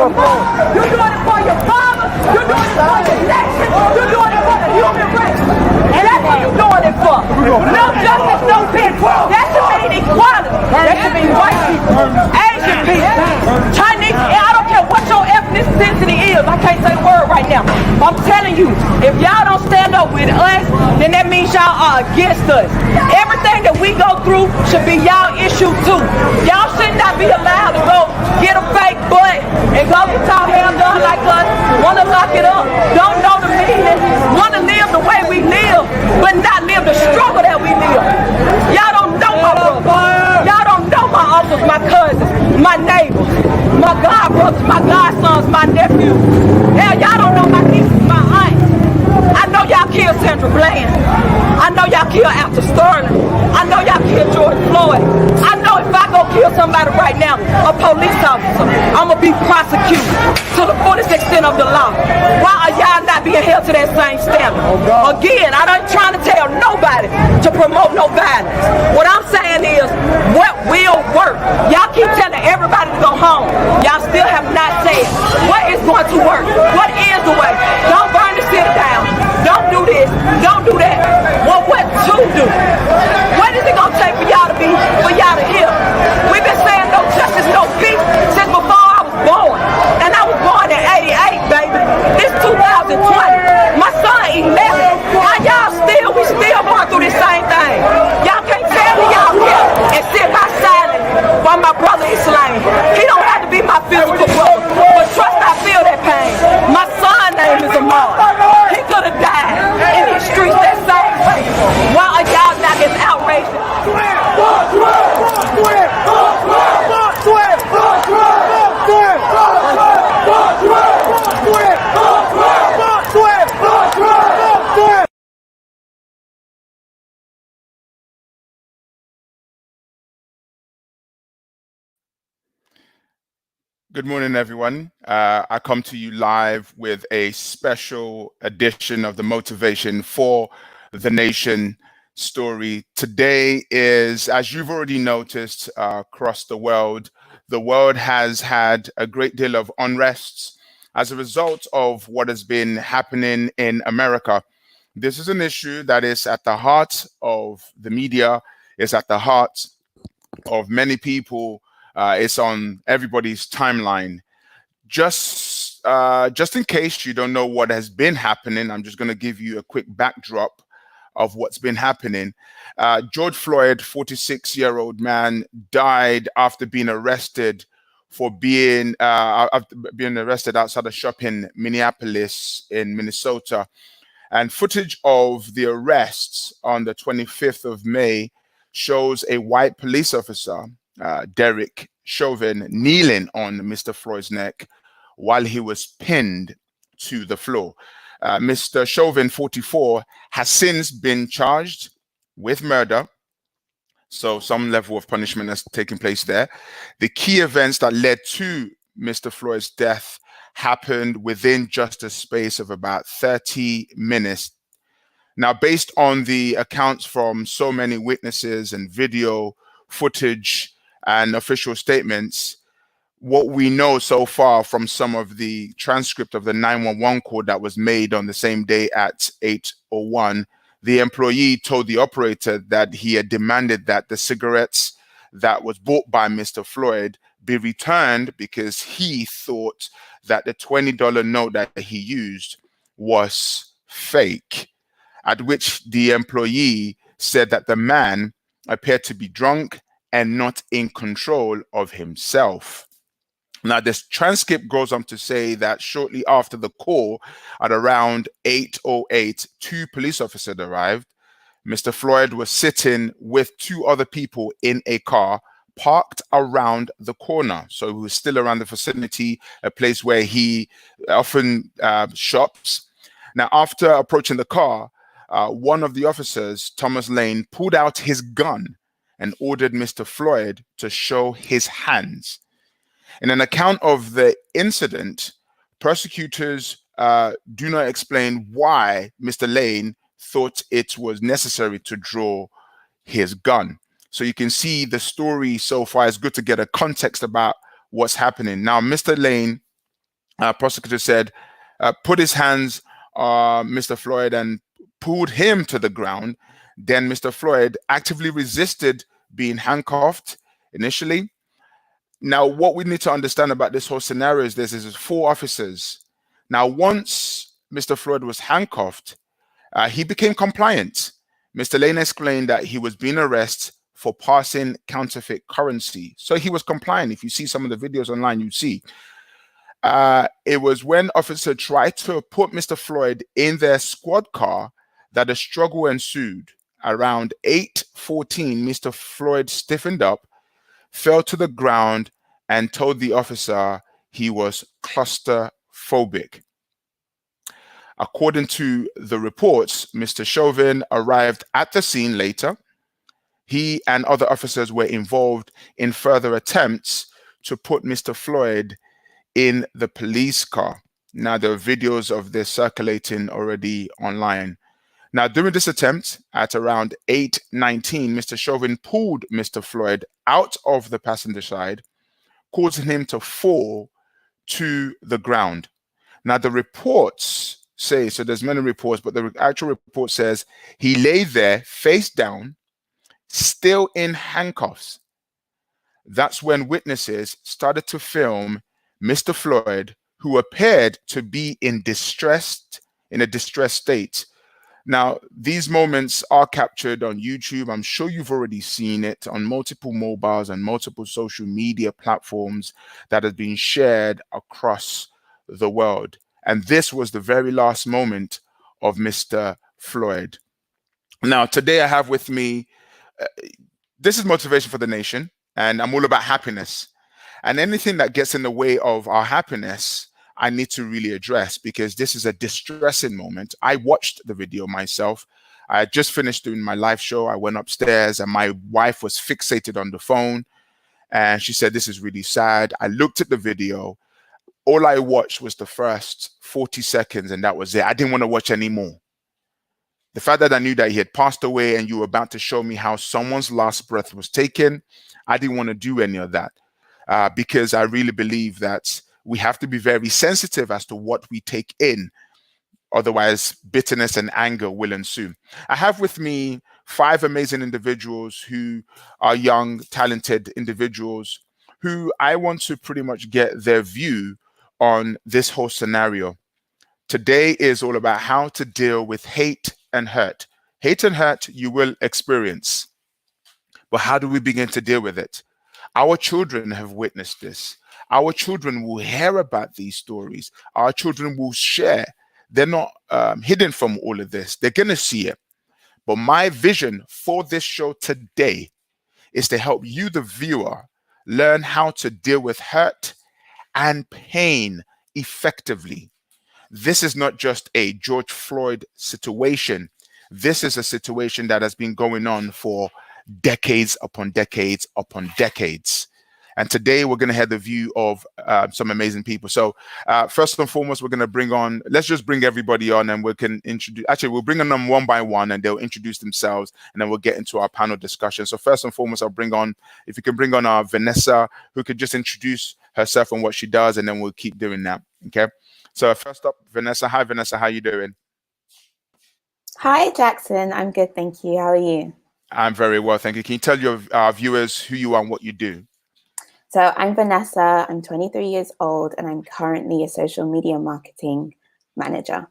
your mother. You're doing it for your father. You're doing it for your nation. You're doing it for the human race. And that's what you're doing it for. No justice, no peace. That should mean equality. That should mean white people, Asian people, Chinese. I don't care what your ethnicity is. I can't say the word right now. I'm telling you, if y'all don't stand up with us, then that means y'all are against us. Everything that we go through should be y'all issue too. Y'all should not be allowed to go get a fake butt and go get y'all hair done like us, want to lock it up, don't know the meaning, want to live the way we live, but not live the struggle that we live. Y'all don't know my brothers. Y'all don't know my uncles, my cousins, my neighbors, my god brothers, my godsons, my nephews. Hell, y'all don't know my nieces, my aunts. I know y'all killed Sandra Bland. I know y'all killed After Sterling. I know y'all killed George Floyd. I know if I go kill somebody right now, a police officer, I'm going to be prosecuted to the fullest extent of the law. Why are y'all not being held to that same standard? Again, I ain't trying to tell nobody to promote no violence. What I'm saying is, what will work? Y'all keep telling everybody to go home. Y'all still have not said what is going to work. What is the way? Don't burn the city down. Don't do this. Don't do that. Well, what to do? What is it going to take for y'all to hear? We've been saying no justice, no peace since before I was born. And I was born in 88, baby. It's 2020. My son 11. We still going through this same thing. Y'all can't tell me y'all here and sit by silent while my brother is slain. He don't have to be my physical brother, but trust I feel that pain. My son's name is Amar. He could have died in these streets that same way. Why are y'all not as outraged? Good morning, everyone. I come to you live with a special edition of the Motivation for the Nation story. Today is, as you've already noticed, across the world has had a great deal of unrest as a result of what has been happening in America. This is an issue that is at the heart of the media, is at the heart of many people. It's on everybody's timeline. Just in case you don't know what has been happening, I'm just going to give you a quick backdrop of what's been happening. George Floyd, 46-year-old man, died after being arrested for being arrested outside a shop in Minneapolis, in Minnesota. And footage of the arrests on the 25th of May shows a white police officer, Derek Chauvin, kneeling on Mr. Floyd's neck while he was pinned to the floor. Mr. Chauvin, 44, has since been charged with murder, so some level of punishment has taken place there. The key events that led to Mr. Floyd's death happened within just a space of about 30 minutes. Now, based on the accounts from so many witnesses and video footage and official statements, what we know so far from some of the transcript of the 911 call that was made on the same day at 8:01, the employee told the operator that he had demanded that the cigarettes that was bought by Mr. Floyd be returned because he thought that the $20 note that he used was fake, at which the employee said that the man appeared to be drunk and not in control of himself. Now, this transcript goes on to say that shortly after the call, at around 8:08, two police officers arrived. Mr. Floyd was sitting with two other people in a car parked around the corner. So he was still around the vicinity, a place where he often shops. Now, after approaching the car, one of the officers, Thomas Lane, pulled out his gun and ordered Mr. Floyd to show his hands. In an account of the incident, prosecutors do not explain why Mr. Lane thought it was necessary to draw his gun. So you can see the story so far. It's good to get a context about what's happening. Now, Mr. Lane Prosecutor said, put his hands on Mr. Floyd and pulled him to the ground. Then Mr. Floyd actively resisted being handcuffed initially. Now, what we need to understand about this whole scenario is there's 4 officers. Now, once Mr. Floyd was handcuffed, he became compliant. Mr. Lane explained that he was being arrested for passing counterfeit currency. So he was compliant. If you see some of the videos online, you see. It was when officer tried to put Mr. Floyd in their squad car that a struggle ensued. Around 8:14, Mr. Floyd stiffened up, fell to the ground, and told the officer he was claustrophobic. According to the reports, Mr. Chauvin arrived at the scene later. He and other officers were involved in further attempts to put Mr. Floyd in the police car. Now, there are videos of this circulating already online. Now, during this attempt, at around 8:19, Mr. Chauvin pulled Mr. Floyd out of the passenger side, causing him to fall to the ground. Now, the reports say, so there's many reports, but the actual report says he lay there face down, still in handcuffs. That's when witnesses started to film Mr. Floyd, who appeared to be in a distressed state. Now, these moments are captured on YouTube. I'm sure you've already seen it on multiple mobiles and multiple social media platforms that have been shared across the world. And this was the very last moment of Mr. Floyd. Now, today I have with me, this is Motivation for the Nation, and I'm all about happiness. And anything that gets in the way of our happiness, I need to really address, because this is a distressing moment. I watched the video myself. I had just finished doing my live show. I went upstairs and my wife was fixated on the phone and she said, this is really sad. I looked at the video. All I watched was the first 40 seconds and that was it. I didn't want to watch any more. The fact that I knew that he had passed away and you were about to show me how someone's last breath was taken, I didn't want to do any of that because I really believe that we have to be very sensitive as to what we take in. Otherwise, bitterness and anger will ensue. I have with me 5 amazing individuals who are young, talented individuals who I want to pretty much get their view on this whole scenario. Today is all about how to deal with hate and hurt. Hate and hurt you will experience. But how do we begin to deal with it? Our children have witnessed this. Our children will hear about these stories. Our children will share. They're not hidden from all of this. They're going to see it. But my vision for this show today is to help you, the viewer, learn how to deal with hurt and pain effectively. This is not just a George Floyd situation. This is a situation that has been going on for decades upon decades upon decades. And today we're going to have the view of some amazing people. So first and foremost, we're going to bring on, let's just bring everybody on and we can introduce, actually we'll bring on them one by one and they'll introduce themselves and then we'll get into our panel discussion. So first and foremost, I'll bring on, if you can bring on our Vanessa, who could just introduce herself and what she does, and then we'll keep doing that, okay? So first up, Vanessa. Hi, Vanessa, how you doing? Hi, Jackson. I'm good, thank you. How are you? I'm very well, thank you. Can you tell your viewers who you are and what you do? So I'm Vanessa, I'm 23 years old, and I'm currently a social media marketing manager.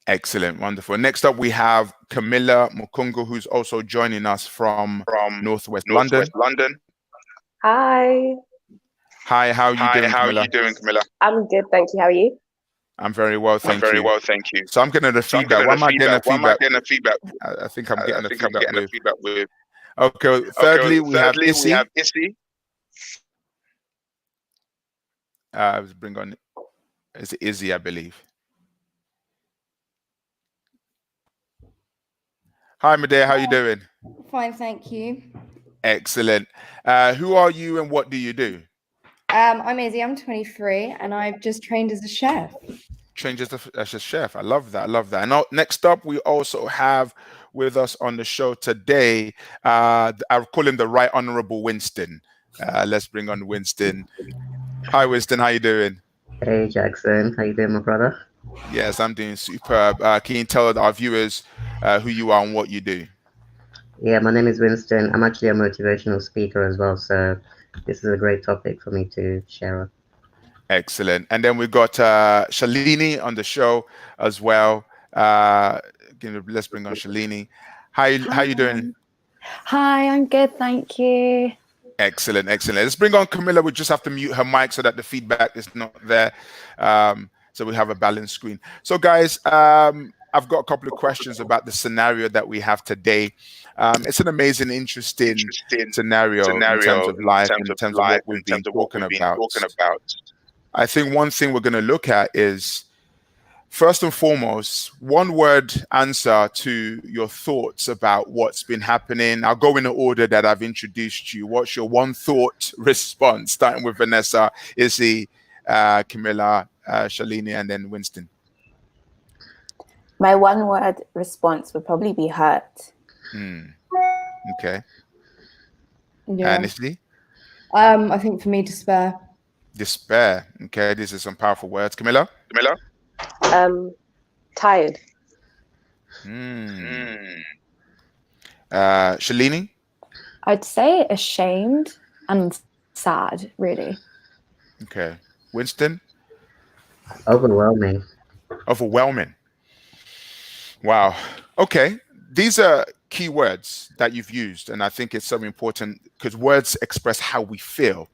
Excellent, wonderful. Next up, we have Camilla Mukungu, who's also joining us from Northwest London. Hi. Hi, how are you doing, Camilla? I'm good, thank you. How are you? I'm very well, thank you. So I'm getting the feedback. Why am I getting the feedback? I think I'm getting the feedback with. Okay, thirdly, we have Issy. Let's bring on, is it Izzy, I believe. Hi, Medea, how are you doing? Fine, thank you. Excellent. Who are you and what do you do? I'm Izzy, I'm 23, and I've just trained as a chef. Trained as a chef. I love that. And next up, we also have with us on the show today, I'll call him the Right Honorable Winston. Let's bring on Winston. Hi, Winston, how you doing? Hey Jackson, how you doing, my brother? Yes, I'm doing superb. Can you tell our viewers who you are and what you do? Yeah, my name is Winston. I'm actually a motivational speaker as well, so this is a great topic for me to share. Excellent. And then we've got Shalini on the show as well. Let's bring on Shalini. How you doing? Hi, I'm good, thank you. Excellent, excellent. Let's bring on Camilla. We just have to mute her mic so that the feedback is not there. So we have a balanced screen. So guys, I've got a couple of questions about the scenario that we have today. It's an amazing, interesting scenario in terms of life, in terms of what we've been talking about. I think one thing we're going to look at is, first and foremost, one word answer to your thoughts about what's been happening. I'll go in the order that I've introduced you. What's your one thought response? Starting with Vanessa, Izzy, Camilla, Shalini, and then Winston. My one word response would probably be hurt. Okay. Yeah. And Izzy? I think for me, despair. Despair. Okay, these are some powerful words. Camilla? Tired. Shalini? I'd say ashamed and sad, really. Okay. Winston? Overwhelming. Overwhelming. Wow. Okay. These are key words that you've used, and I think it's so important because words express how we feel.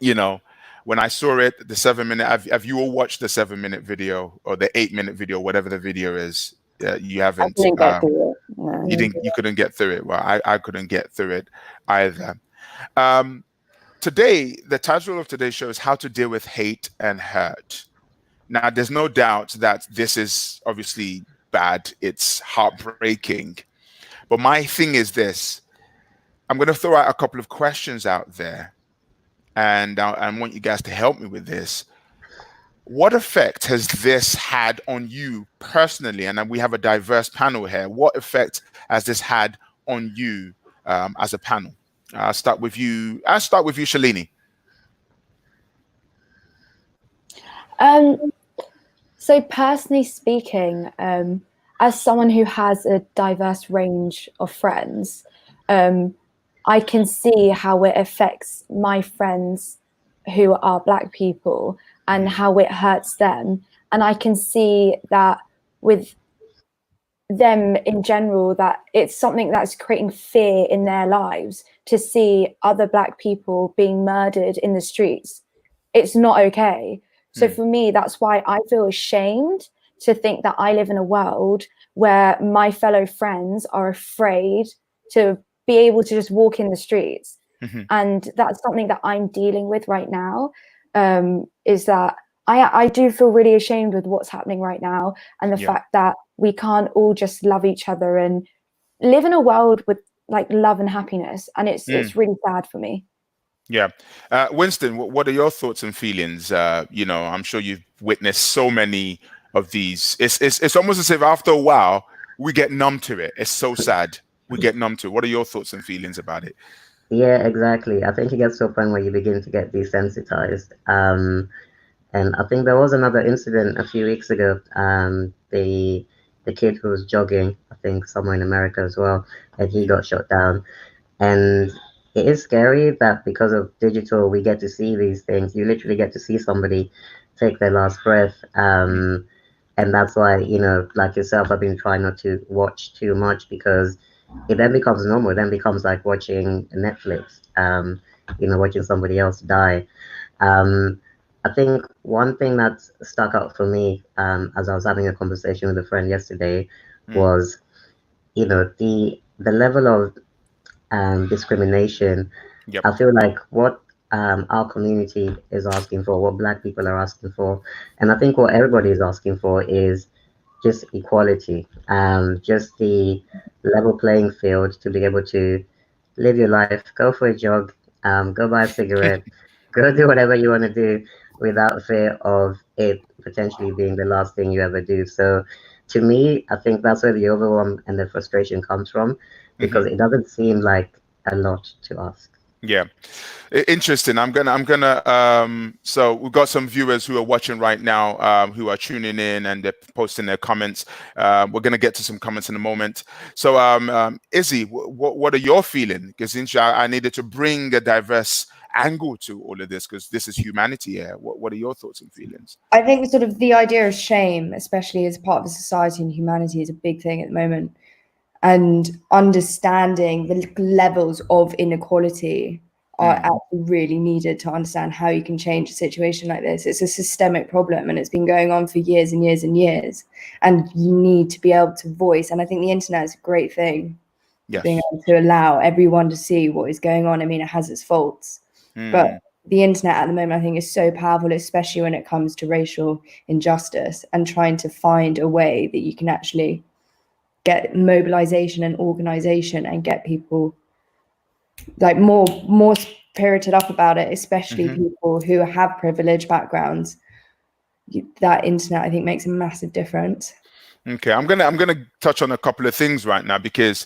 You know, when I saw it, the 7-minute, have you all watched the 7-minute video or the 8-minute video, whatever the video is? You haven't. I couldn't get through it. No. You couldn't get through it. Well, I couldn't get through it either. Today, the title of today's show is How to Deal with Hate and Hurt. Now, there's no doubt that this is obviously bad. It's heartbreaking. But my thing is this. I'm going to throw out a couple of questions out there. And I want you guys to help me with this. What effect has this had on you personally? And we have a diverse panel here. What effect has this had on you as a panel? I'll start with you, Shalini. So personally speaking, as someone who has a diverse range of friends, I can see how it affects my friends who are Black people and how it hurts them. And I can see that with them in general, that it's something that's creating fear in their lives to see other Black people being murdered in the streets. It's not okay. So for me, that's why I feel ashamed to think that I live in a world where my fellow friends are afraid to be able to just walk in the streets. And that's something that I'm dealing with right now, is that I do feel really ashamed with what's happening right now, and the fact that we can't all just love each other and live in a world with like love and happiness. And it's really sad for me. Yeah. Winston, what are your thoughts and feelings? I'm sure you've witnessed so many of these. It's almost as if after a while we get numb to it. It's so sad. We get numb to it. What are your thoughts and feelings about it? Yeah, exactly. I think it gets to a point where you begin to get desensitized. And I think there was another incident a few weeks ago. The kid who was jogging, I think somewhere in America as well, and he got shot down. And it is scary that because of digital, we get to see these things. You literally get to see somebody take their last breath. And that's why, like yourself, I've been trying not to watch too much because it then becomes normal. It then becomes like watching Netflix, watching somebody else die. I think one thing that stuck out for me as I was having a conversation with a friend yesterday was, the level of discrimination. Yep. I feel like what our community is asking for, what Black people are asking for, and I think what everybody is asking for is just equality, just the level playing field to be able to live your life, go for a jog, go buy a cigarette, go do whatever you want to do without fear of it potentially being the last thing you ever do. So to me, I think that's where the overwhelm and the frustration comes from, because it doesn't seem like a lot to ask. Yeah. Interesting. So we've got some viewers who are watching right now, who are tuning in and they're posting their comments. We're gonna get to some comments in a moment. So, Izzy, what are your feelings? Because I needed to bring a diverse angle to all of this because this is humanity here. What are your thoughts and feelings? I think sort of the idea of shame, especially as part of a society and humanity, is a big thing at the moment. And understanding the levels of inequality are actually really needed to understand how you can change a situation like this. It's a systemic problem and it's been going on for years and years and years. And you need to be able to voice. And I think the internet is a great thing. Yes. Being able to allow everyone to see what is going on. I mean, it has its faults, but the internet at the moment, I think, is so powerful, especially when it comes to racial injustice and trying to find a way that you can actually get mobilization and organization and get people like more spirited up about it, especially people who have privileged backgrounds. That internet, I think, makes a massive difference. Okay, I'm gonna touch on a couple of things right now because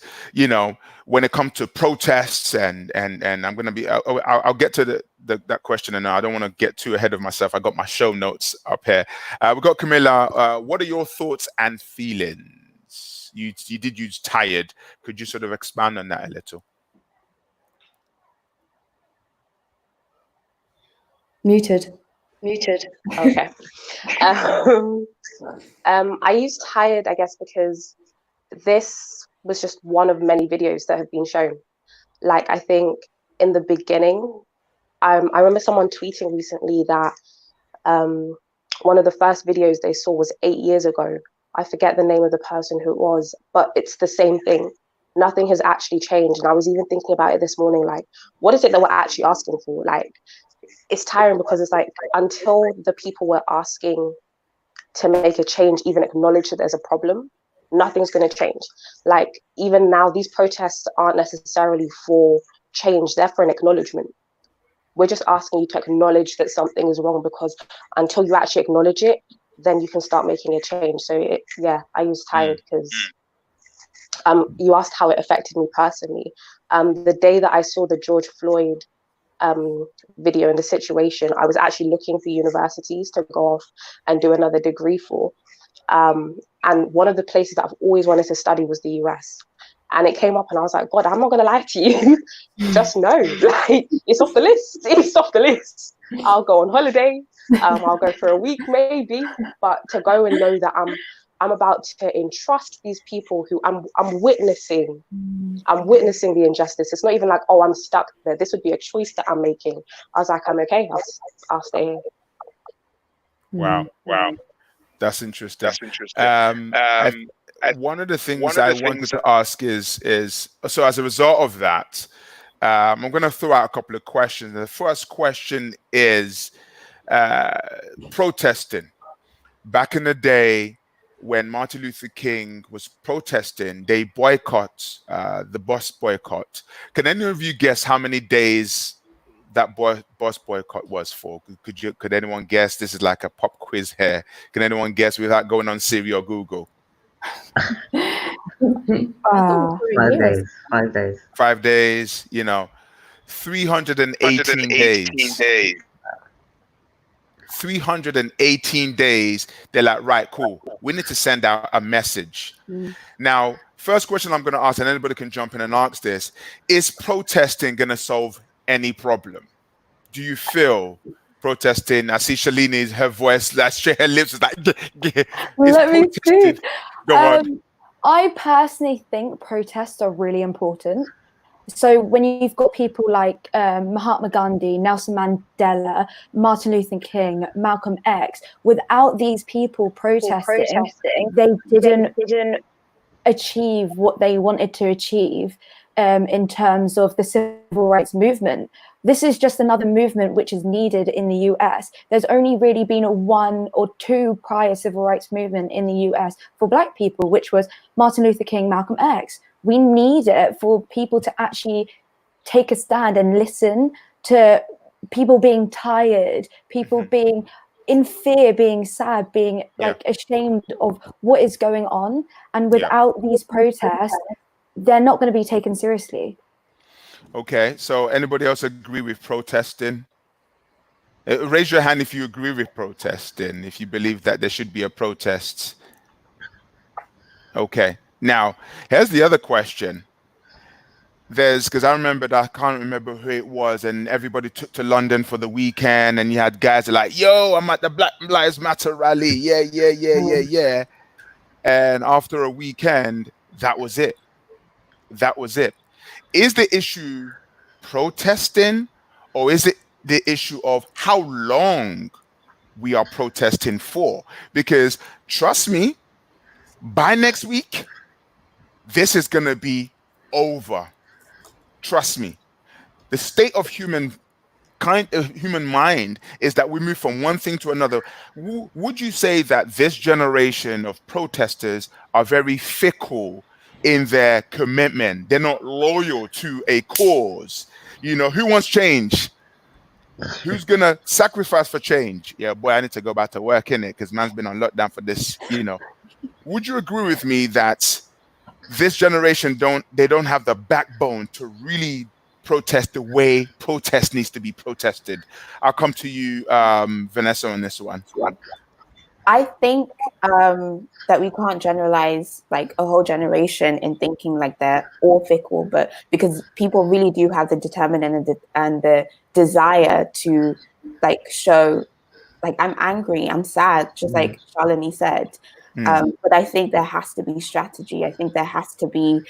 when it comes to protests and I'm gonna be I'll get to that question, and I don't want to get too ahead of myself. I got my show notes up here. We've got Camilla. What are your thoughts and feelings? You did use tired. Could you sort of expand on that a little? Muted. Okay. I used tired, I guess, because this was just one of many videos that have been shown. Like, I think in the beginning, I remember someone tweeting recently that one of the first videos they saw was 8 years ago. I forget the name of the person who it was, but it's the same thing. Nothing has actually changed. And I was even thinking about it this morning, like, what is it that we're actually asking for? Like, it's tiring because it's like, until the people we're asking to make a change even acknowledge that there's a problem, nothing's going to change. Like, even now, these protests aren't necessarily for change, they're for an acknowledgement. We're just asking you to acknowledge that something is wrong, because until you actually acknowledge it, then you can start making a change. So I use tired because you asked how it affected me personally. The day that I saw the George Floyd video in the situation, I was actually looking for universities to go off and do another degree for. And one of the places that I've always wanted to study was the US. And it came up and I was like, God, I'm not going to lie to you. Just know, like, it's off the list. It's off the list. I'll go on holiday. I'll go for a week maybe. But to go and know that I'm about to entrust these people who I'm witnessing the injustice. It's not even like, oh, I'm stuck there. This would be a choice that I'm making. I was like, I'm okay. I'll stay here. Wow. That's interesting. One of the things I wanted to ask is so as a result of that, I'm going to throw out a couple of questions. The first question is protesting. Back in the day, when Martin Luther King was protesting, they boycott the bus boycott. Can any of you guess how many days that bus boycott was for? Could anyone guess? This is like a pop quiz here. Can anyone guess without going on Siri or Google? 5 days. 5 days. 5 days. 318 days. 318 days. They're like, right, cool. We need to send out a message. Now, first question I'm going to ask, and anybody can jump in and ask this: is protesting going to solve any problem? Do you feel protesting? I see Shalini's, her voice, like straight, her lips is like. Let me speak. Go on. I personally think protests are really important. So when you've got people like Mahatma Gandhi, Nelson Mandela, Martin Luther King, Malcolm X, without these people protesting, they didn't achieve what they wanted to achieve in terms of the civil rights movement. This is just another movement which is needed in the US. There's only really been 1 or 2 prior civil rights movement in the US for Black people, which was Martin Luther King, Malcolm X. We need it for people to actually take a stand and listen to people being tired, people being in fear, being sad, being like ashamed of what is going on. And without these protests, they're not going to be taken seriously. Okay, so anybody else agree with protesting? Raise your hand if you agree with protesting, if you believe that there should be a protest. Okay, now here's the other question. Because I remember that, I can't remember who it was, and everybody took to London for the weekend, and you had guys like, yo, I'm at the Black Lives Matter rally. Yeah, yeah, yeah, yeah, yeah. And after a weekend, that was it. That was it. Is the issue protesting, or is it the issue of how long we are protesting for? Because trust me, by next week, this is going to be over. Trust me. The state of human mind is that we move from one thing to another. Would you say that this generation of protesters are very fickle in their commitment? They're not loyal to a cause. You know, who wants change? Who's gonna sacrifice for change? Yeah, boy, I need to go back to work, innit? Because man's been on lockdown for this, you know. Would you agree with me that this generation don't have the backbone to really protest the way protest needs to be protested? I'll come to you, Vanessa, on this one. I think that we can't generalize like a whole generation in thinking like they're all fickle, but because people really do have the determinant and the desire to like show like I'm angry, I'm sad, just like Shalini said. But I think there has to be strategy. I think there has to be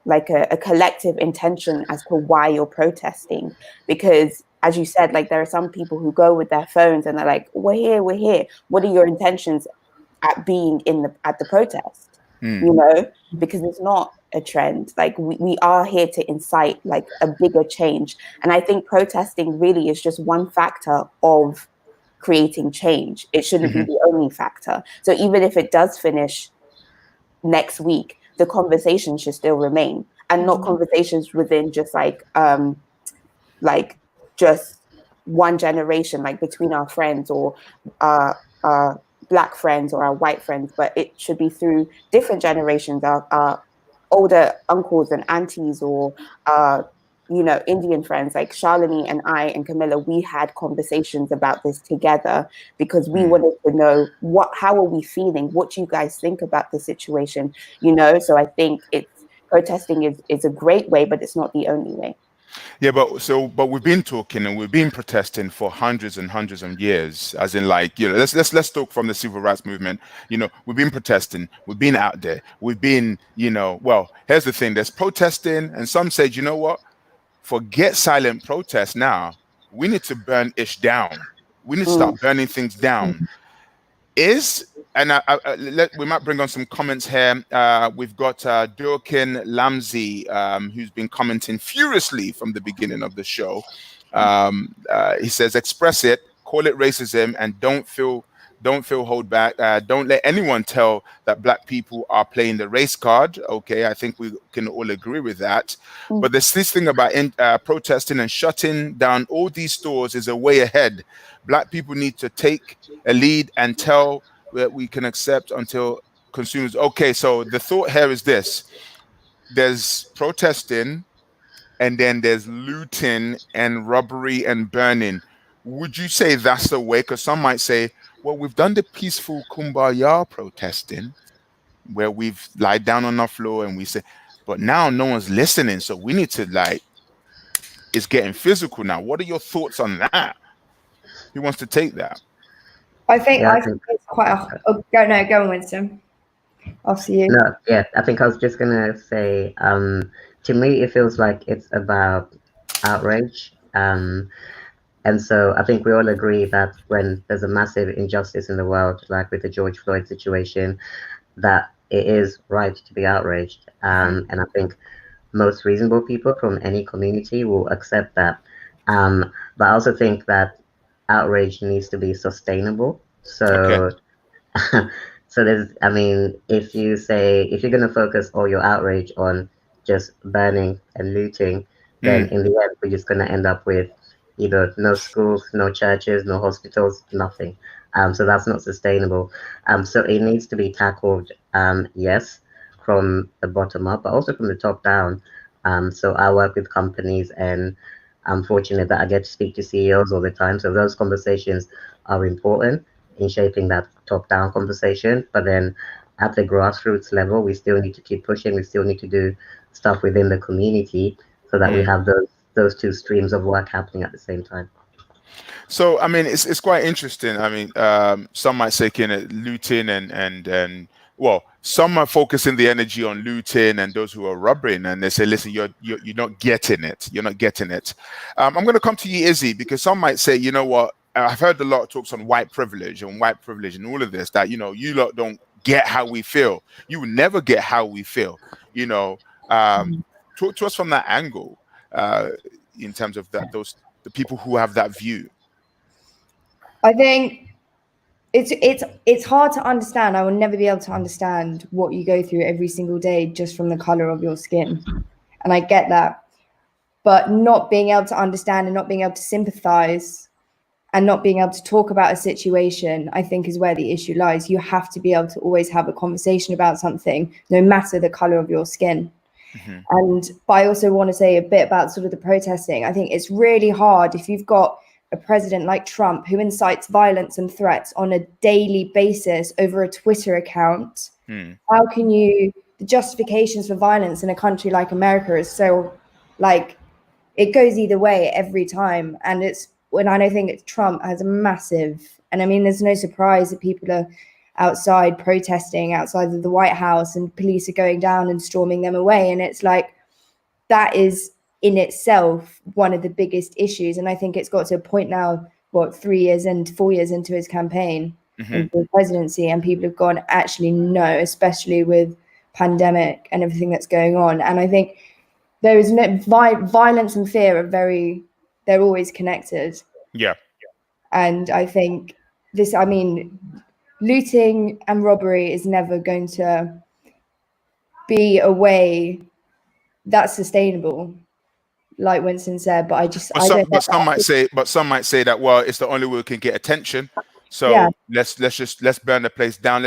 like a collective intention as to why you're protesting. Because as you said, like there are some people who go with their phones and they're like, we're here, we're here. What are your intentions at being at the protest? You know, because it's not a trend. Like we are here to incite like a bigger change. And I think protesting really is just one factor of creating change. It shouldn't be the only factor. So even if it does finish next week, the conversation should still remain, and not conversations within just like just one generation, like between our friends or our Black friends or our white friends, but it should be through different generations, our older uncles and aunties, or you know, Indian friends. Like Shalini and I and Camilla, we had conversations about this together because we wanted to know how are we feeling? What do you guys think about the situation? You know, so I think protesting is a great way, but it's not the only way. Yeah, but we've been talking and we've been protesting for hundreds and hundreds of years. As in, like, you know, let's talk from the civil rights movement. You know, we've been protesting, we've been out there, we've been, you know. Well, here's the thing: there's protesting, and some said, you know what? Forget silent protest now. We need to burn ish down. We need to start burning things down. We might bring on some comments here. We've got Durkin Lamsey, who's been commenting furiously from the beginning of the show. He says, express it, call it racism, and don't feel hold back. Don't let anyone tell that Black people are playing the race card. Okay, I think we can all agree with that. But there's this thing about protesting and shutting down all these stores is a way ahead. Black people need to take a lead and tell that we can accept until consumers. Okay, so the thought here is this: there's protesting, and then there's looting and robbery and burning. Would you say that's the way? Because some might say, well, we've done the peaceful kumbaya protesting where we've lied down on the floor and we say, but now no one's listening, so we need to, like, it's getting physical now. What are your thoughts on that? Who wants to take that? I think it's quite a go on, Winston. I'll see you. No, yeah, I think I was just gonna say, to me it feels like it's about outrage. And so I think we all agree that when there's a massive injustice in the world, like with the George Floyd situation, that it is right to be outraged. And I think most reasonable people from any community will accept that. But I also think that outrage needs to be sustainable. So, so I mean, if you're going to focus all your outrage on just burning and looting, then in the end, we're just going to end up with either no schools, no churches, no hospitals, nothing. So that's not sustainable. So it needs to be tackled, yes, from the bottom up, but also from the top down. So I work with companies, and I'm fortunate that I get to speak to CEOs all the time. So those conversations are important in shaping that top-down conversation. But then at the grassroots level, we still need to keep pushing. We still need to do stuff within the community so that we have those two streams of work happening at the same time. So, I mean, it's quite interesting. I mean, some might say kind of looting and well, some are focusing the energy on looting and those who are robbing, and they say, listen, you're not getting it. You're not getting it. I'm going to come to you, Izzy, because some might say, you know what? I've heard a lot of talks on white privilege and all of this, that, you know, you lot don't get how we feel. You will never get how we feel. You know, talk to us from that angle, in terms of that, the people who have that view. I think it's hard to understand. I will never be able to understand what you go through every single day just from the color of your skin, and I get that. But not being able to understand and not being able to sympathize and not being able to talk about a situation, I think, is where the issue lies. You have to be able to always have a conversation about something, no matter the color of your skin. But I also want to say a bit about sort of the protesting. I think it's really hard if you've got a president like Trump who incites violence and threats on a daily basis over a Twitter account. How can the justifications for violence in a country like America is so, like, it goes either way every time. And I don't think Trump has a massive, and I mean, there's no surprise that people are outside protesting outside of the White House and police are going down and storming them away. And it's like, that is in itself one of the biggest issues. And I think it's got to a point now, 4 years into his campaign and the presidency, and people have gone, actually, no, especially with pandemic and everything that's going on. And I think there is no violence and fear they're always connected. Yeah. And I think looting and robbery is never going to be a way that's sustainable, like Winston said. But some might say that, well, it's the only way we can get attention. So yeah. let's burn the place down.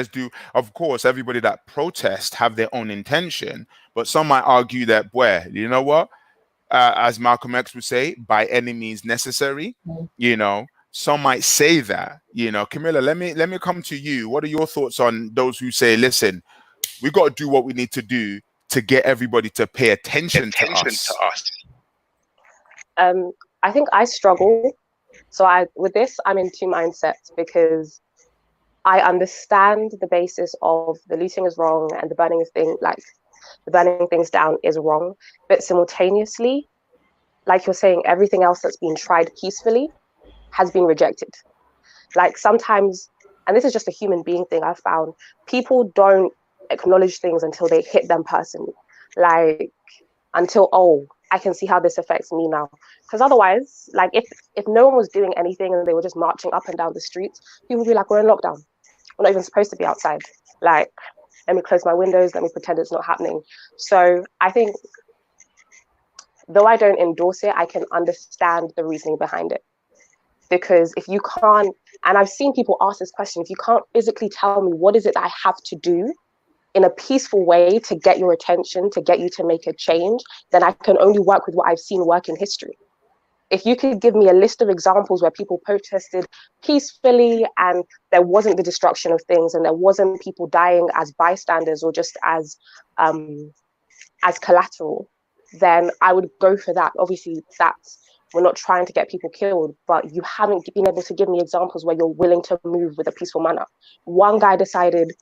Of course, everybody that protests have their own intention, but some might argue that, well, you know what? As Malcolm X would say, by any means necessary. You know, some might say that. You know, Camilla, let me come to you. What are your thoughts on those who say, listen, we got to do what we need to do to get everybody to pay attention to us? I think I struggle. So I'm in two mindsets, because I understand the basis of the looting is wrong and the burning things down is wrong. But simultaneously, like you're saying, everything else that's been tried peacefully has been rejected. Like sometimes, and this is just a human being thing I've found, people don't acknowledge things until they hit them personally. Like until, oh, I can see how this affects me now. Because otherwise, like if no one was doing anything and they were just marching up and down the streets, people would be like, we're in lockdown. We're not even supposed to be outside. Like, let me close my windows, let me pretend it's not happening. So I think, though I don't endorse it, I can understand the reasoning behind it. Because if you can't, and I've seen people ask this question, if you can't physically tell me what is it that I have to do in a peaceful way to get your attention, to get you to make a change, then I can only work with what I've seen work in history. If you could give me a list of examples where people protested peacefully and there wasn't the destruction of things and there wasn't people dying as bystanders or just as collateral, then I would go for that. Obviously, we're not trying to get people killed, but you haven't been able to give me examples where you're willing to move with a peaceful manner. One guy decided,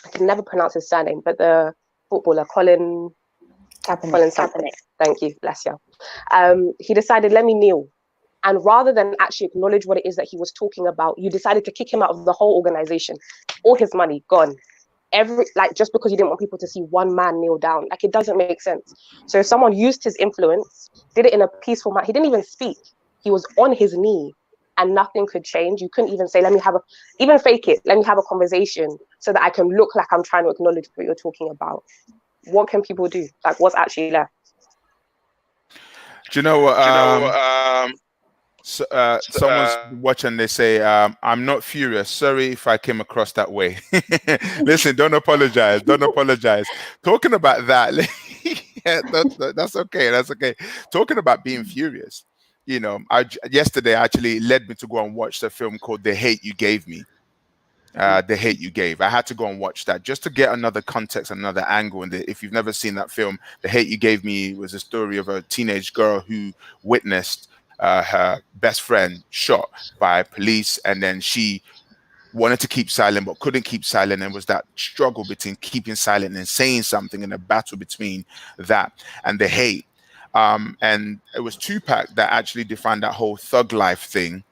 I can never pronounce his surname, but the footballer, Colin Kaepernick. Thank you, bless you. He decided, let me kneel. And rather than actually acknowledge what it is that he was talking about, you decided to kick him out of the whole organization. All his money gone. Just because you didn't want people to see one man kneel down. Like, it doesn't make sense. So if someone used his influence, did it in a peaceful manner, he didn't even speak. He was on his knee and nothing could change. You couldn't even say, even fake it. Let me have a conversation so that I can look like I'm trying to acknowledge what you're talking about. What can people do? Like, what's actually left? Do you know what? Someone's watching, they say, I'm not furious. Sorry if I came across that way. Listen, don't apologize. Talking about that, That's okay. That's okay. Talking about being furious, yesterday actually led me to go and watch the film called The Hate You Gave Me. The Hate You Gave. I had to go and watch that just to get another context, another angle. And if you've never seen that film, The Hate You Gave Me was a story of a teenage girl who witnessed her best friend shot by police, and then she wanted to keep silent but couldn't keep silent, and was that struggle between keeping silent and saying something, in a battle between that and the hate. And it was Tupac that actually defined that whole thug life thing.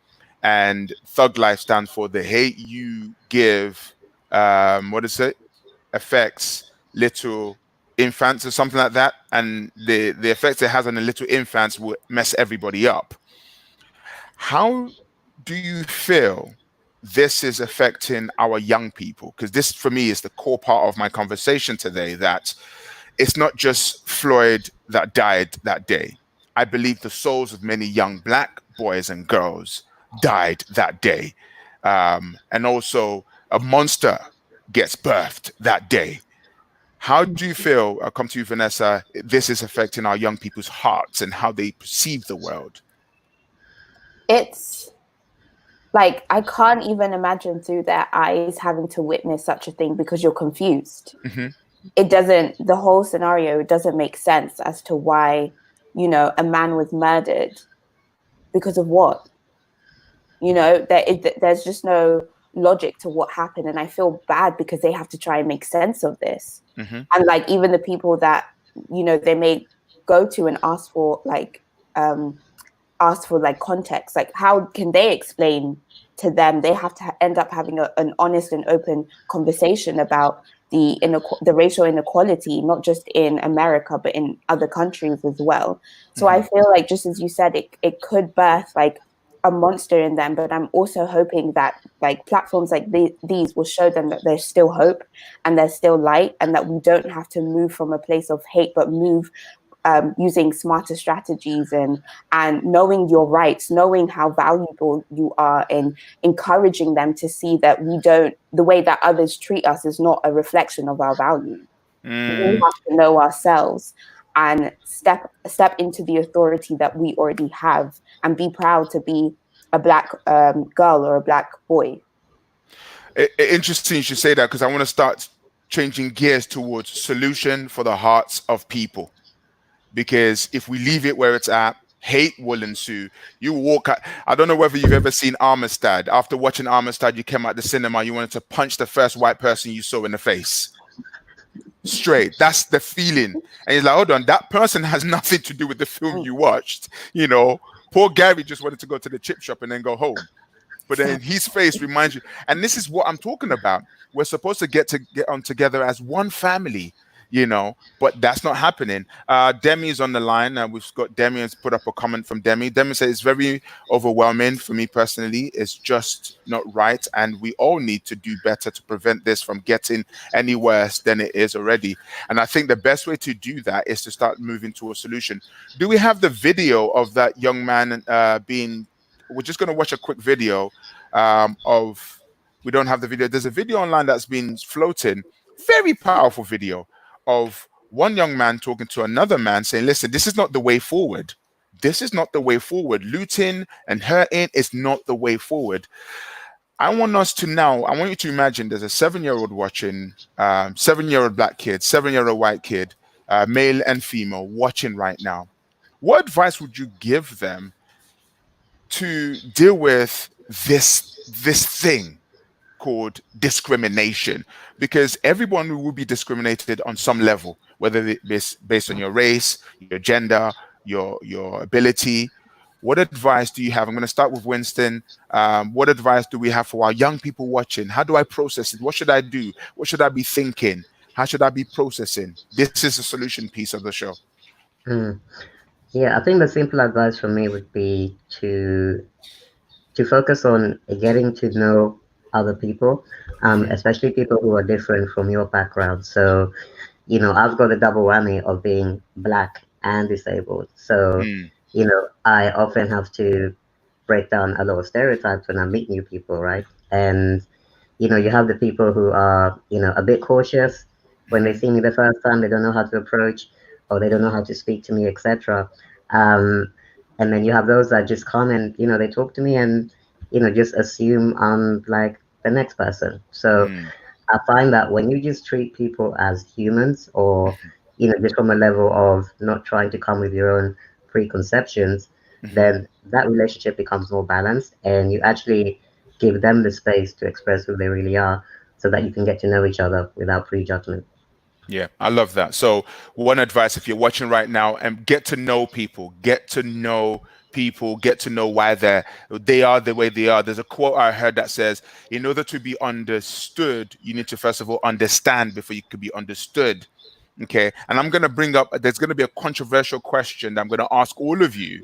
And thug life stands for the hate you give, what is it, affects little infants or something like that, and the effects it has on the little infants will mess everybody up. How do you feel this is affecting our young people? Because this, for me, is the core part of my conversation today, that it's not just Floyd that died that day. I believe the souls of many young Black boys and girls died that day. And also a monster gets birthed that day. How do you feel, I'll come to you, Vanessa, this is affecting our young people's hearts and how they perceive the world? It's like, I can't even imagine through their eyes having to witness such a thing, because you're confused. Mm-hmm. The whole scenario doesn't make sense as to why, a man was murdered. Because of what? There's just no logic to what happened. And I feel bad because they have to try and make sense of this. Mm-hmm. And like, even the people that, they may go to and ask for context, like how can they explain to them? They have to end up having an honest and open conversation about the racial inequality, not just in America, but in other countries as well. So Mm-hmm. I feel like, just as you said, it could birth like a monster in them, but I'm also hoping that like platforms like these will show them that there's still hope and there's still light, and that we don't have to move from a place of hate, but move using smarter strategies and knowing your rights, knowing how valuable you are, and encouraging them to see that the way that others treat us is not a reflection of our value. We have to know ourselves and step into the authority that we already have, and be proud to be a Black girl or a Black boy. Interesting you should say that, because I want to start changing gears towards solution for the hearts of people. Because if we leave it where it's at, hate will ensue. You walk out. I don't know whether you've ever seen Amistad. After watching Amistad, you came out the cinema, you wanted to punch the first white person you saw in the face. Straight. That's the feeling. And he's like, hold on, that person has nothing to do with the film you watched. Poor Gary just wanted to go to the chip shop and then go home. But then his face reminds you. And this is what I'm talking about. We're supposed to get on together as one family, but that's not happening. Demi is on the line. We've got Demi has put up a comment from Demi. Demi says it's very overwhelming for me personally. It's just not right. And we all need to do better to prevent this from getting any worse than it is already. And I think the best way to do that is to start moving to a solution. Do we have the video of that young man we're just going to watch a quick video we don't have the video. There's a video online that's been floating, very powerful video, of one young man talking to another man saying, listen, this is not the way forward. This is not the way forward. Looting and hurting is not the way forward. I want you to imagine there's a 7-year-old watching, 7-year-old Black kid, 7-year-old white kid, male and female, watching right now. What advice would you give them to deal with this thing called discrimination? Because everyone will be discriminated on some level, whether it's based on your race, your gender, your ability. What advice do you have? I'm going to start with Winston. What advice do we have for our young people watching? How do I process it? What should I do? What should I be thinking? How should I be processing? This is a solution piece of the show. Yeah, I think the simple advice for me would be to focus on getting to know other people, especially people who are different from your background. So, I've got a double whammy of being Black and disabled. So, I often have to break down a lot of stereotypes when I meet new people, right? And, you have the people who are, a bit cautious when they see me the first time, they don't know how to approach. or they don't know how to speak to me, etc. And then you have those that just come and, you know, they talk to me and, you know, just assume I'm like the next person. So I find that when you just treat people as humans, or, you know, just from a level of not trying to come with your own preconceptions, then that relationship becomes more balanced, and you actually give them the space to express who they really are, so that you can get to know each other without prejudgment. Yeah, I love that. So one advice, if you're watching right now, and get to know people, get to know people, get to know why they are the way they are. There's a quote I heard that says, in order to be understood, you need to first of all understand before you could be understood. Okay. And I'm going to bring up, there's going to be a controversial question that I'm going to ask all of you,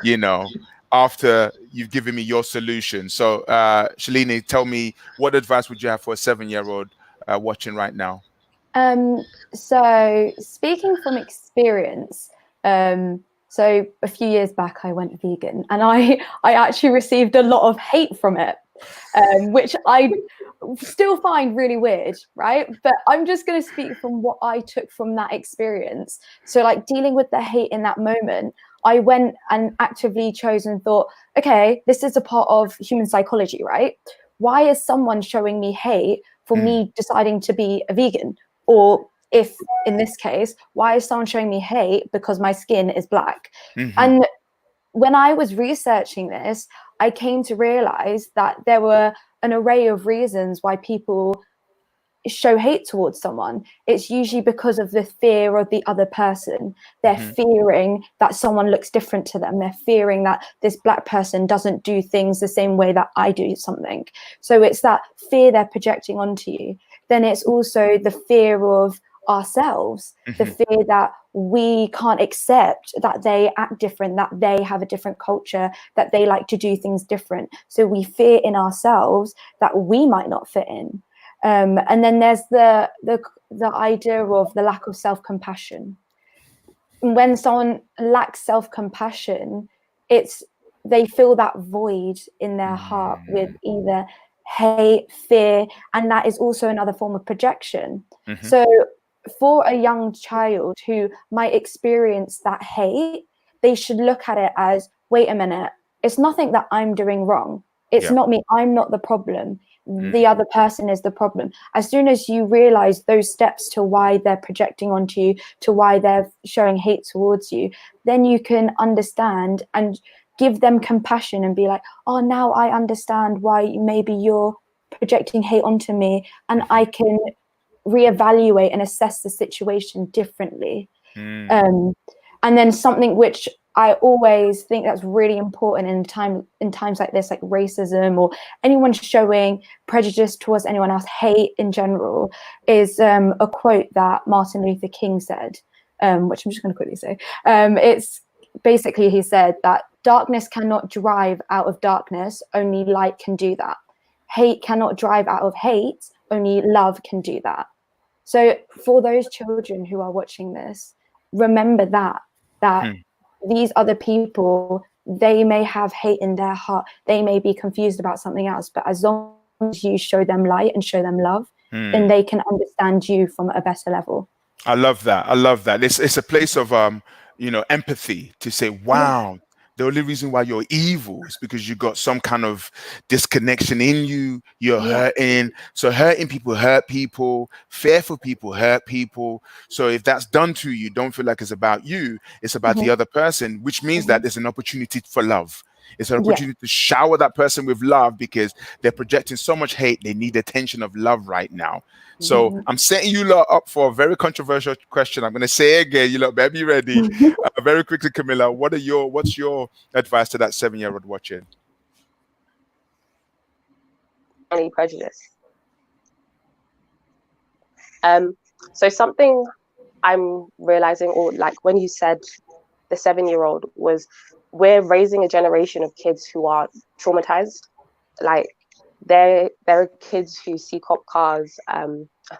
you know, after you've given me your solution. So, Shalini, tell me, what advice would you have for a 7-year-old watching right now? So speaking from experience, so a few years back I went vegan, and I actually received a lot of hate from it, which I still find really weird, right? But I'm just going to speak from what I took from that experience. So like dealing with the hate in that moment, I went and actively chose and thought, okay, this is a part of human psychology, right? Why is someone showing me hate for me deciding to be a vegan? Or if in this case, why is someone showing me hate because my skin is black? And when I was researching this, I came to realize that there were an array of reasons why people show hate towards someone. It's usually because of the fear of the other person. They're fearing that someone looks different to them. They're fearing that this black person doesn't do things the same way that I do something. So it's that fear they're projecting onto you. Then it's also the fear of ourselves, the fear that we can't accept that they act different, that they have a different culture, that they like to do things different. So we fear in ourselves that we might not fit in. And then there's the idea of the lack of self-compassion. When someone lacks self-compassion, they feel that void in their heart with either hate, fear, and that is also another form of projection. So for a young child who might experience that hate, they should look at it as, wait a minute, it's nothing that I'm doing wrong. It's not me. I'm not the problem. The other person is the problem. As soon as you realize those steps to why they're projecting onto you, to why they're showing hate towards you, then you can understand and give them compassion and be like, oh, now I understand why maybe you're projecting hate onto me, and I can reevaluate and assess the situation differently. And then something which I always think that's really important in times like this, like racism or anyone showing prejudice towards anyone else, hate in general, is a quote that Martin Luther King said, which I'm just going to quickly say. It's basically, he said that darkness cannot drive out of darkness, only light can do that. Hate cannot drive out of hate, only love can do that. So for those children who are watching this, remember that these other people, they may have hate in their heart, they may be confused about something else, but as long as you show them light and show them love, then they can understand you from a better level. I love that. I love that. It's a place of empathy to say, wow, the only reason why you're evil is because you got some kind of disconnection in you. You're hurting. So hurting people hurt people. Fearful people hurt people. So if that's done to you, don't feel like it's about you. It's about the other person, which means that there's an opportunity for love. It's an opportunity to shower that person with love because they're projecting so much hate. They need attention of love right now. So I'm setting you lot up for a very controversial question. I'm going to say it again. You lot better be ready. Very quickly, Camilla, what's your advice to that 7-year-old watching? Any prejudice. So something I'm realizing, or like when you said the 7-year-old, was we're raising a generation of kids who are traumatized. Like there are kids who see cop cars.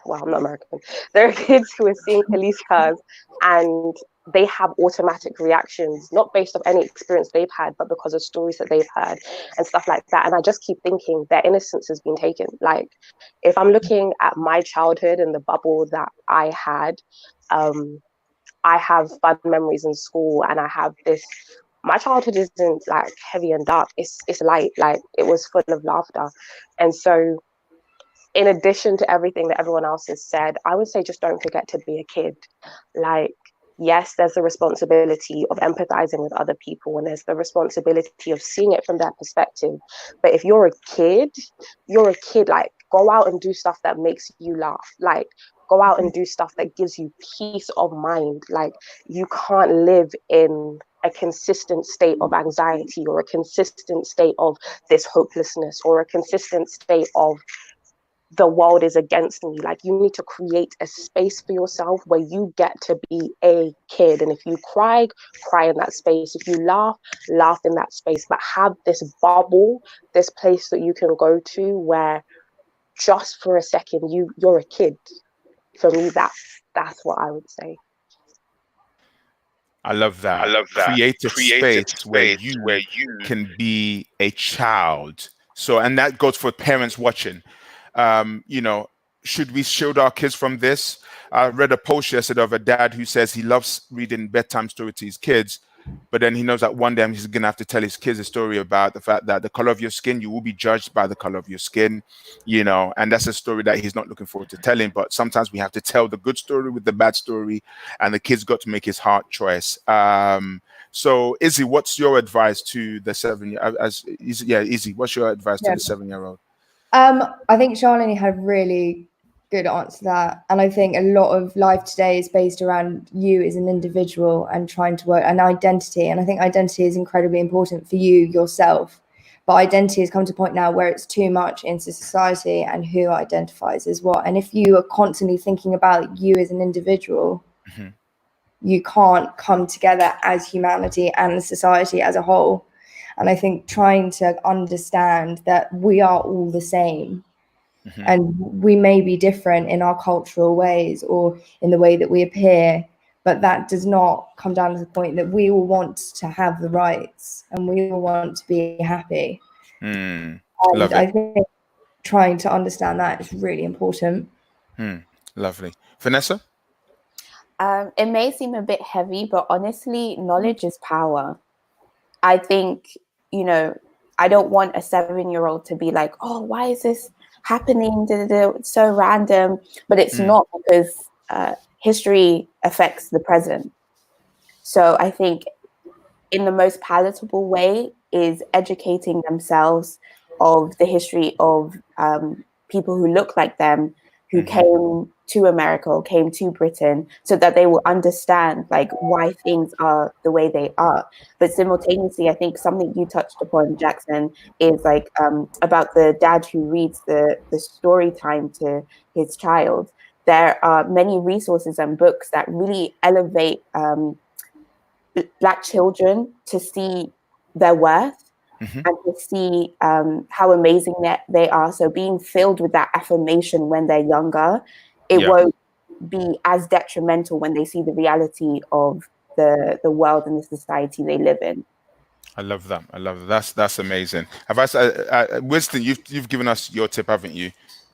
Well, I'm not American. There are kids who are seeing police cars and they have automatic reactions, not based on any experience they've had, but because of stories that they've heard and stuff like that. And I just keep thinking their innocence has been taken. Like if I'm looking at my childhood and the bubble that I had, I have fun memories in school, and I have this. My childhood isn't like heavy and dark. It's light. Like, it was full of laughter, and so in addition to everything that everyone else has said, I would say just don't forget to be a kid. Like, yes, there's the responsibility of empathizing with other people, and there's the responsibility of seeing it from their perspective. But if you're a kid, you're a kid. Like, go out and do stuff that makes you laugh. Like, go out and do stuff that gives you peace of mind. Like, you can't live in a consistent state of anxiety, or a consistent state of this hopelessness, or a consistent state of the world is against me. Like, you need to create a space for yourself where you get to be a kid. And if you cry, cry in that space. If you laugh, laugh in that space. But have this bubble, this place that you can go to where just for a second you're a kid. For me, that's what I would say. I love that. Create a space where you can be a child. So, and that goes for parents watching. Should we shield our kids from this? I read a post yesterday of a dad who says he loves reading bedtime story to his kids, but then he knows that one day he's going to have to tell his kids a story about the fact that the color of your skin, you will be judged by the color of your skin, and that's a story that he's not looking forward to telling. But sometimes we have to tell the good story with the bad story, and the kid's got to make his hard choice. So Izzy, what's your advice to the 7-year? Izzy, what's your advice to the 7-year-old? I think Charlene had a really good answer to that. And I think a lot of life today is based around you as an individual and trying to work an identity. And I think identity is incredibly important for you yourself. But identity has come to a point now where it's too much into society and who identifies as what. And if you are constantly thinking about you as an individual, you can't come together as humanity and society as a whole. And I think trying to understand that we are all the same, and we may be different in our cultural ways or in the way that we appear, but that does not come down to the point that we all want to have the rights and we all want to be happy. And I think trying to understand that is really important. Lovely. Vanessa? It may seem a bit heavy, but honestly, knowledge is power. I think, I don't want a 7-year-old to be like, oh, why is this happening? It's so random. But it's not, because history affects the present. So I think in the most palatable way is educating themselves of the history of people who look like them, who came to America or came to Britain, so that they will understand like why things are the way they are. But simultaneously, I think something you touched upon, Jackson, is like about the dad who reads the story time to his child. There are many resources and books that really elevate Black children to see their worth and to see how amazing that they are. So being filled with that affirmation when they're younger, it won't be as detrimental when they see the reality of the world and the society they live in. I love that. That's amazing. Have I, Winston, you've given us your tip, haven't you?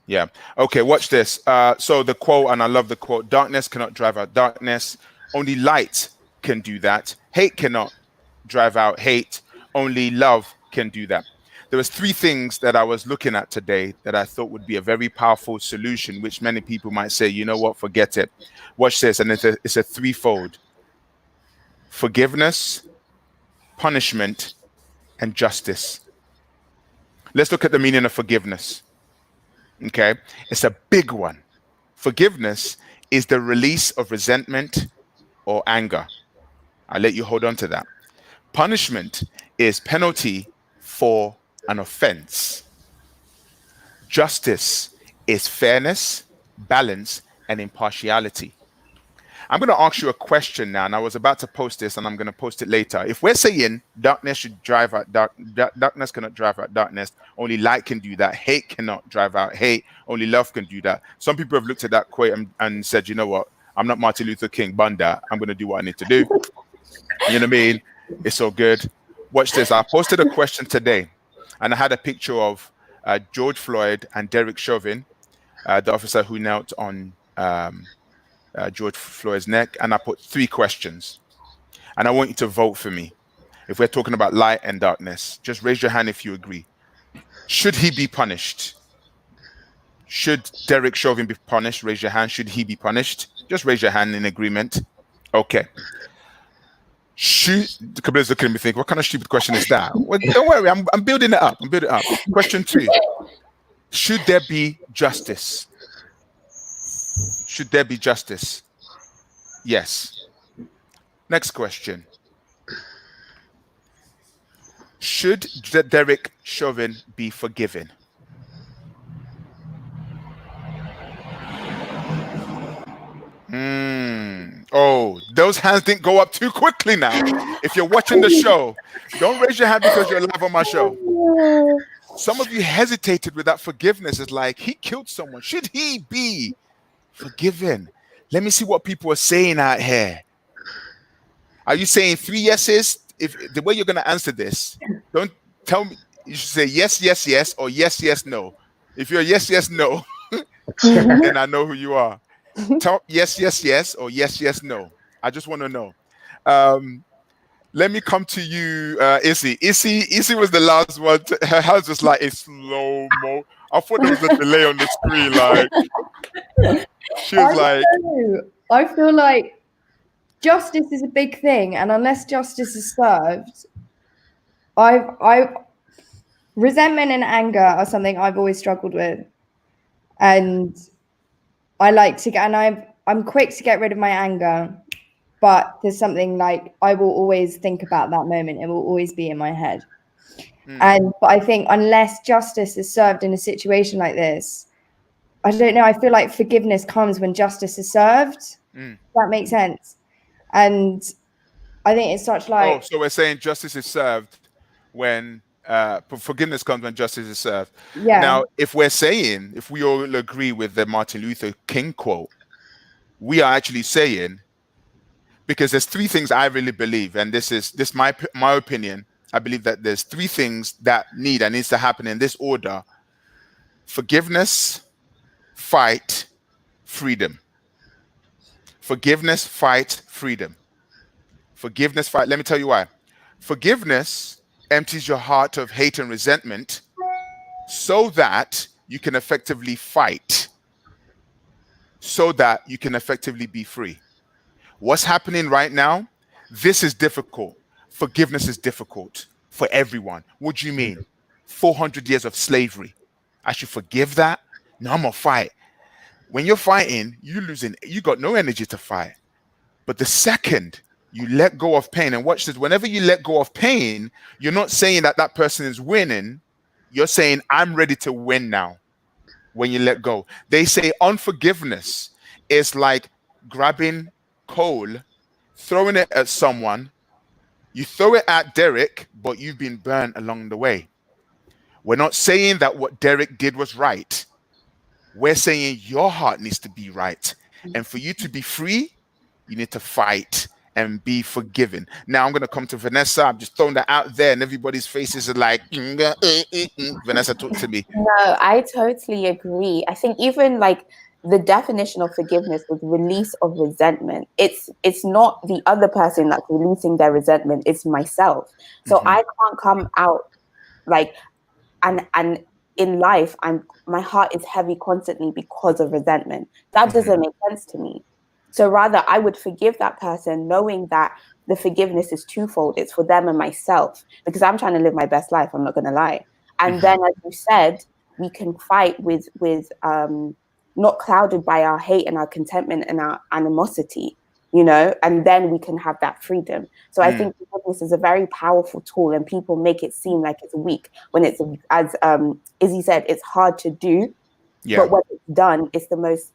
Yeah. Okay, watch this. So the quote, and I love the quote, darkness cannot drive out darkness. Only light can do that. Hate cannot drive out hate. Only love can do that. There was 3 things that I was looking at today that I thought would be a very powerful solution, which many people might say, you know what, forget it. Watch this, and it's a threefold. Forgiveness, punishment, and justice. Let's look at the meaning of forgiveness. Okay, it's a big one. Forgiveness is the release of resentment or anger. I'll let you hold on to that. Punishment is penalty for an offense. Justice is fairness, balance, and impartiality. I'm going to ask you a question now, and I was about to post this, and I'm going to post it later. If we're saying darkness should drive out darkness cannot drive out darkness, only light can do that. Hate cannot drive out hate, only love can do that. Some people have looked at that quote and said, you know what? I'm not Martin Luther King, bunda. I'm going to do what I need to do. You know what I mean? It's all good. Watch this. I posted a question today, and I had a picture of George Floyd and Derek Chauvin, the officer who knelt on George Floyd's neck, and I put 3 questions. And I want you to vote for me. If we're talking about light and darkness, just raise your hand if you agree. Should he be punished? Should Derek Chauvin be punished? Raise your hand. Should he be punished? Just raise your hand in agreement. Okay. The Kabbalah's looking at me thinking, what kind of stupid question is that? Well, don't worry, I'm building it up. Question 2. Should there be justice? Should there be justice? Yes. Next question. Should Derek Chauvin be forgiven? Oh, those hands didn't go up too quickly now. If you're watching the show, don't raise your hand because you're live on my show. Some of you hesitated with that forgiveness. It's like, he killed someone. Should he be forgiven? Let me see what people are saying out here. Are you saying 3 yeses? If the way you're going to answer this, don't tell me. You should say yes, yes, yes, or yes, yes, no. If you're yes, yes, no, then I know who you are. Tell yes, yes, yes, or yes, yes, no. I just want to know. Let me come to you, Issy. Issy was the last one. Her hands was like a slow mo. I thought there was a delay on the screen. Like she was like, I feel like justice is a big thing, and unless justice is served, resentment and anger are something I've always struggled with, and I like to get, and I'm quick to get rid of my anger, but there's something like I will always think about that moment. It will always be in my head. But I think unless justice is served in a situation like this, I don't know. I feel like forgiveness comes when justice is served. That makes sense. And I think it's such like. Oh, so we're saying justice is served when forgiveness comes when justice is served. Yeah. Now, if we all agree with the Martin Luther King quote, we are actually saying, because there's 3 things I really believe, and this is my opinion. I believe that there's 3 things that needs to happen in this order: forgiveness, fight, freedom. Forgiveness, fight, freedom. Forgiveness, fight. Let me tell you why. Forgiveness empties your heart of hate and resentment so that you can effectively fight, so that you can effectively be free. What's happening right now? This is difficult. Forgiveness is difficult for everyone. What do you mean? 400 years of slavery. I should forgive that? No, I'm gonna fight. When you're fighting, you got no energy to fight. But the second you let go of pain, and watch this, whenever you let go of pain, you're not saying that person is winning. You're saying, I'm ready to win now. When you let go, they say unforgiveness is like grabbing coal, throwing it at someone. You throw it at Derek, but you've been burned along the way. We're not saying that what Derek did was right. We're saying your heart needs to be right. And for you to be free, you need to fight and be forgiven. Now I'm going to come to Vanessa. I'm just throwing that out there, and everybody's faces are like, Vanessa, talk to me. No, I totally agree. I think even like the definition of forgiveness is release of resentment. It's not the other person that's releasing their resentment, it's myself. So I can't come out like, and in life, my heart is heavy constantly because of resentment. That doesn't make sense to me. So rather, I would forgive that person knowing that the forgiveness is twofold. It's for them and myself, because I'm trying to live my best life. I'm not going to lie. And then, as you said, we can fight with not clouded by our hate and our contentment and our animosity, and then we can have that freedom. So I think forgiveness is a very powerful tool, and people make it seem like it's weak when it's, as Izzy said, it's hard to do. Yeah. But when it's done, it's the most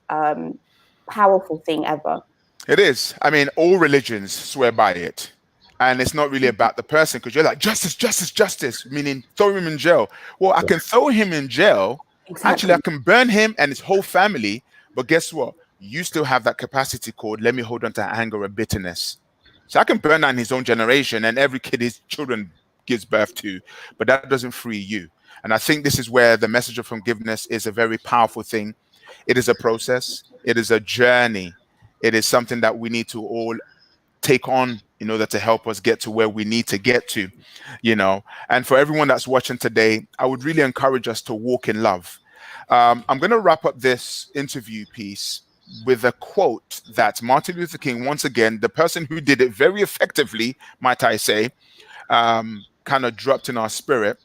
powerful thing ever. It is. I mean, all religions swear by it. And it's not really about the person, because you're like, justice, justice, justice, meaning throw him in jail. Well, I can throw him in jail. Exactly. Actually, I can burn him and his whole family. But guess what? You still have that capacity called, let me hold on to anger and bitterness. So I can burn down his own generation and every kid his children gives birth to, but that doesn't free you. And I think this is where the message of forgiveness is a very powerful thing. It is a process. It is a journey. It is something that we need to all take on in order to help us get to where we need to get to, And for everyone that's watching today, I would really encourage us to walk in love. I'm going to wrap up this interview piece with a quote that Martin Luther King, once again, the person who did it very effectively, might I say, kind of dropped in our spirit.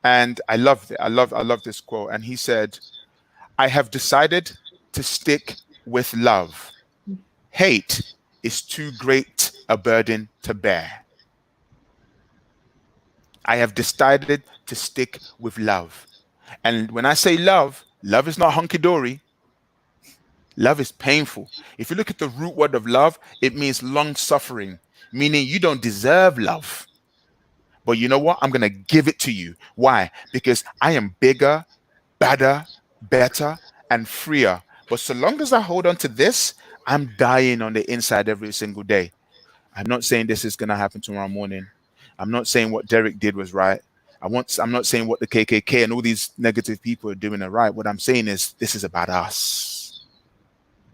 And I loved it. I love this quote. And he said, "I have decided to stick with love. Hate is too great a burden to bear." I have decided to stick with love. And when I say love, love is not hunky-dory. Love is painful. If you look at the root word of love, it means long-suffering, meaning you don't deserve love. But you know what? I'm going to give it to you. Why? Because I am bigger, badder, better, and freer. But so long as I hold on to this, I'm dying on the inside every single day. I'm not saying this is going to happen tomorrow morning. I'm not saying what Derek did was right. I'm not saying what the KKK and all these negative people are doing are right. What I'm saying is this is about us.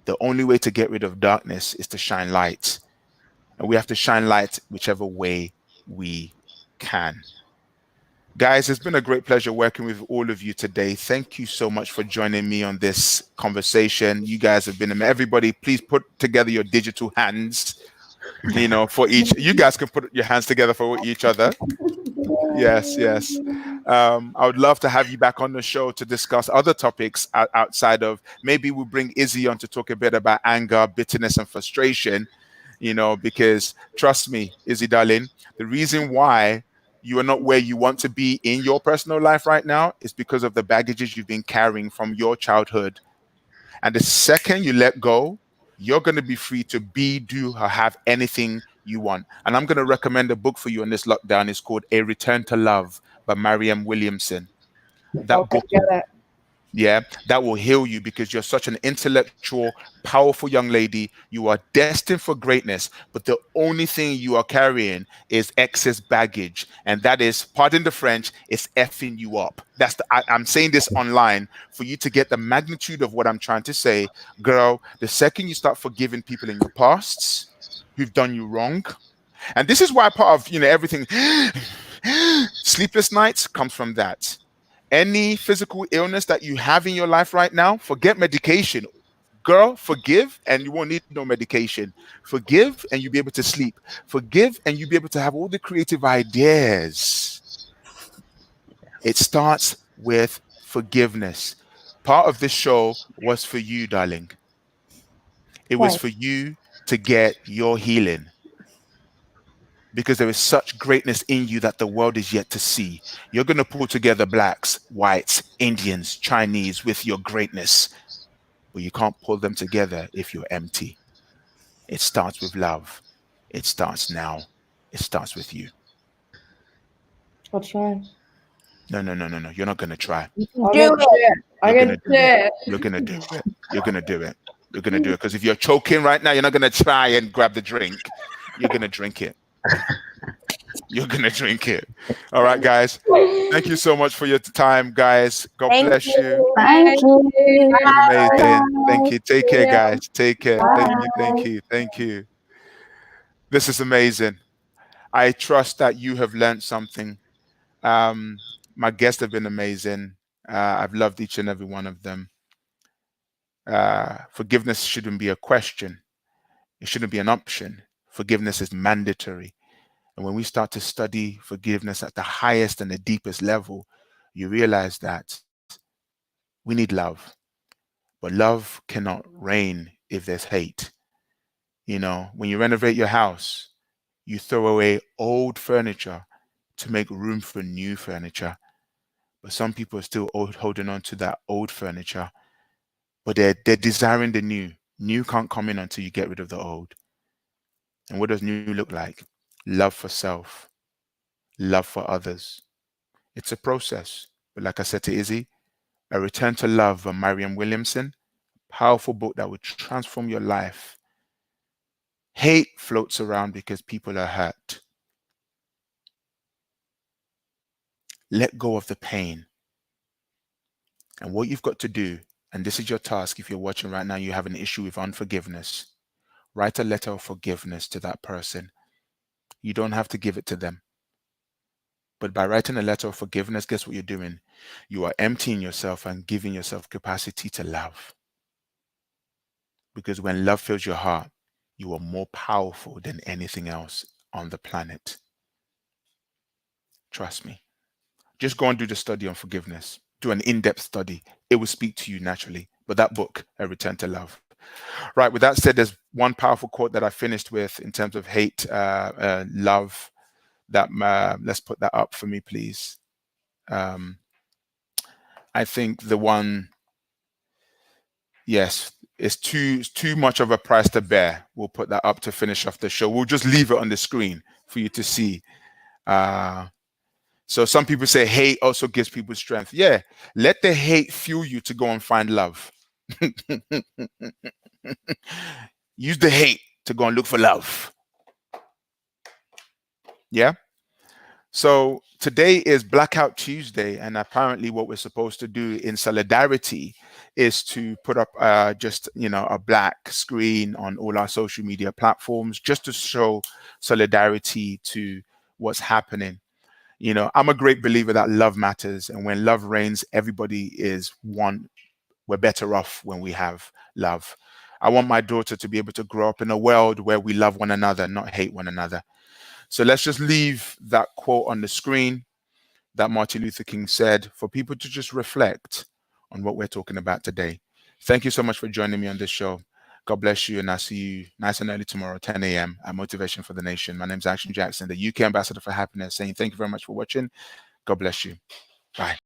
The only way to get rid of darkness is to shine light. And we have to shine light whichever way we can. Guys, it's been a great pleasure working with all of you today. Thank you so much for joining me on this conversation. You guys have been, everybody, please put together your digital hands, for each. You guys can put your hands together for each other. Yes. I would love to have you back on the show to discuss other topics outside of, maybe we'll bring Izzy on to talk a bit about anger, bitterness, and frustration, because trust me, Izzy, darling, the reason why you are not where you want to be in your personal life right now is because of the baggages you've been carrying from your childhood. And the second you let go, you're going to be free to be, do, or have anything you want. And I'm going to recommend a book for you in this lockdown. It's called A Return to Love by Marianne Williamson. That book, that will heal you because you're such an intellectual, powerful young lady. You are destined for greatness, but the only thing you are carrying is excess baggage. And that is, pardon the French, it's effing you up. I'm saying this online for you to get the magnitude of what I'm trying to say. Girl, the second you start forgiving people in your pasts who've done you wrong, and this is why part of, everything, sleepless nights comes from that. Any physical illness that you have in your life right now, forget medication. Girl, forgive and you won't need no medication. Forgive and you'll be able to sleep. Forgive and you'll be able to have all the creative ideas. It starts with forgiveness. Part of this show was for you, darling. It was for you to get your healing. Because there is such greatness in you that the world is yet to see. You're going to pull together blacks, whites, Indians, Chinese with your greatness. But you can't pull them together if you're empty. It starts with love. It starts now. It starts with you. I'll try. No. You're not going to try. I'm going to do it. You're going to do it. You're going to do it. You're going to do it. Because if you're choking right now, you're not going to try and grab the drink. You're going to drink it. You're gonna drink it. All right, guys. Thank you so much for your time, guys. God bless you. Thank you. Amazing. Thank you. Take care, guys. Take care. Thank you. This is amazing. I trust that you have learned something. My guests have been amazing. I've loved each and every one of them. Forgiveness shouldn't be a question. It shouldn't be an option. Forgiveness is mandatory. And when we start to study forgiveness at the highest and the deepest level, you realize that we need love. But love cannot reign if there's hate. When you renovate your house, you throw away old furniture to make room for new furniture. But some people are still holding on to that old furniture, but they're desiring the new. New can't come in until you get rid of the old. And what does new look like? Love for self. Love for others. It's a process. But like I said to Izzy, A Return to Love by Marianne Williamson, powerful book that would transform your life. Hate floats around because people are hurt. Let go of the pain. And what you've got to do, and this is your task if you're watching right now, you have an issue with unforgiveness, Write a letter of forgiveness to that person. You don't have to give it to them. But by writing a letter of forgiveness, guess what you're doing? You are emptying yourself and giving yourself capacity to love. Because when love fills your heart, you are more powerful than anything else on the planet. Trust me. Just go and do the study on forgiveness. Do an in-depth study. It will speak to you naturally. But that book, A Return to Love. Right, with that said, there's one powerful quote that I finished with in terms of hate, love. That let's put that up for me, please. I think the one, yes, it's too much of a price to bear. We'll put that up to finish off the show. We'll just leave it on the screen for you to see. So some people say hate also gives people strength. Yeah, let the hate fuel you to go and find love. Use the hate to go and look for love. Yeah. So today is Blackout Tuesday, and apparently what we're supposed to do in solidarity is to put up just, a black screen on all our social media platforms just to show solidarity to what's happening. I'm a great believer that love matters, and when love reigns, everybody is one. We're better off when we have love. I want my daughter to be able to grow up in a world where we love one another, not hate one another. So let's just leave that quote on the screen that Martin Luther King said for people to just reflect on what we're talking about today. Thank you so much for joining me on this show. God bless you, and I'll see you nice and early tomorrow, 10 a.m. at Motivation for the Nation. My name is Action Jackson, the UK Ambassador for Happiness, saying thank you very much for watching. God bless you. Bye.